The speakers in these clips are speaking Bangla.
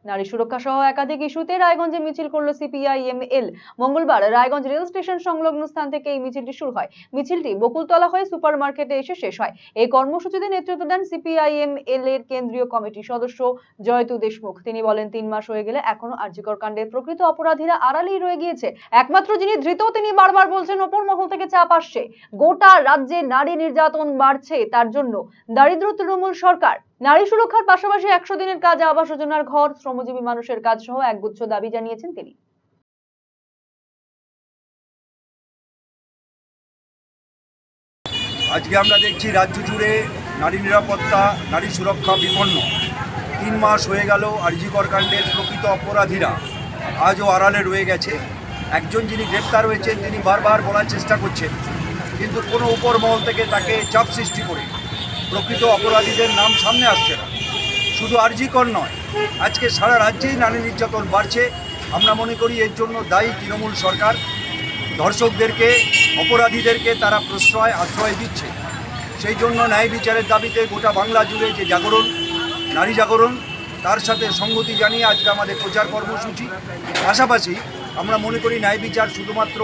নারী সুরক্ষা সহ একাধিক ইস্যুতে রায়গঞ্জে মিছিল করলো সিপিআইএমএল। মঙ্গলবার রায়গঞ্জ রেল স্টেশন সংলগ্ন স্থান থেকে এই মিছিলটি শুরু হয়। মিছিলটি বকুলতলা হয়ে সুপার মার্কেটে এসে শেষ হয়। এই কর্মসূচিতে নেতৃত্ব দেন সিপিআইএমএল এর কেন্দ্রীয় কমিটির সদস্য জয়তু দেশমুখ। তিনি বলেন, 3 মাস হয়ে গেলে এখনো আরজিকর কাণ্ডের প্রকৃত অপরাধীরা আড়ালেই রয়ে গিয়েছে। একমাত্র যিনি ধৃত তিনি বারবার বলছেন ওপর মহল থেকে চাপ আসছে, গোটা রাজ্যে নারী নির্যাতন বাড়ছে, তার জন্য দারিদ্র তৃণমূল সরকার। নারী সুরক্ষার পাশাপাশি 100 দিনের কাজ, আবাস যোজনার ঘর, শ্রমজীবী মানুষের কাজ সহ একগুচ্ছ দাবি জানিয়েছেন তিনি। আজকে আমরা দেখছি রাজ্য জুড়ে নারী নিরাপত্তা, নারী সুরক্ষা বিপন্ন। 3 মাস হয়ে গেল আরজিকর কাণ্ডের প্রকৃত অপরাধীরা আজও আড়ালে রয়ে গেছে। একজন যিনি গ্রেপ্তার হয়েছেন তিনি বারবার বলার চেষ্টা করছেন, কিন্তু কোনো উপর মহল থেকে তাকে চাপ সৃষ্টি করে প্রকৃত অপরাধীদের নাম সামনে আসছে না। শুধু আরজিকর নয়, আজকে সারা রাজ্যেই নারী নির্যাতন বাড়ছে। আমরা মনে করি এর জন্য দায়ী তৃণমূল সরকার। ধর্ষকদেরকে, অপরাধীদেরকে তারা আশ্রয় দিচ্ছে। সেই জন্য ন্যায় বিচারের দাবিতে গোটা বাংলা জুড়ে যে জাগরণ, নারী জাগরণ, তার সাথে সংগতি জানিয়ে আজকে আমাদের প্রচার কর্মসূচি। পাশাপাশি আমরা মনে করি ন্যায় বিচার শুধুমাত্র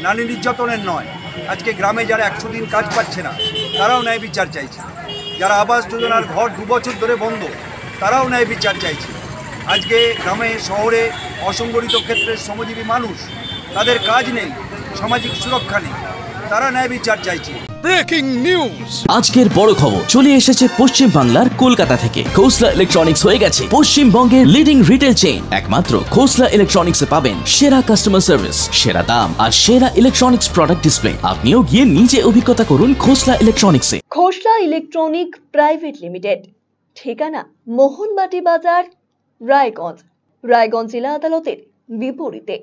নারী নির্যাতনের নয়। আজকে গ্রামে যারা 100 দিন কাজ পাচ্ছে না তারাও ন্যায় বিচার চাইছে। যারা আবাস যোজনার ঘর 2 বছর ধরে বন্ধ তারাও ন্যায় বিচার চাইছে। আজকে গ্রামে শহরে অসংগঠিত ক্ষেত্রে শ্রমজীবী মানুষ, তাদের কাজ নেই, সামাজিক সুরক্ষা নেই, তারা ন্যায় বিচার চাইছে। ব্রেকিং নিউজ, আজকের বড় খবর চলে এসেছে পশ্চিম বাংলার কলকাতা থেকে। খোসলা ইলেকট্রনিক্স হয়ে গেছে পশ্চিমবঙ্গের লিডিং রিটেল চেইন। একমাত্র খোসলা ইলেকট্রনিক্সে পাবেন সেরা কাস্টমার সার্ভিস, সেরা দাম আর সেরা ইলেকট্রনিক্স প্রোডাক্ট ডিসপ্লে। আপনিও গিয়ে নিজে অভিজ্ঞতা করুন খোসলা ইলেকট্রনিক্সে। খোসলা ইলেকট্রনিক প্রাইভেট লিমিটেড, ঠিকানা মোহনবাটি বাজার, রায়গঞ্জ। রায়গঞ্জ জেলা আদালতের বিপরীতে।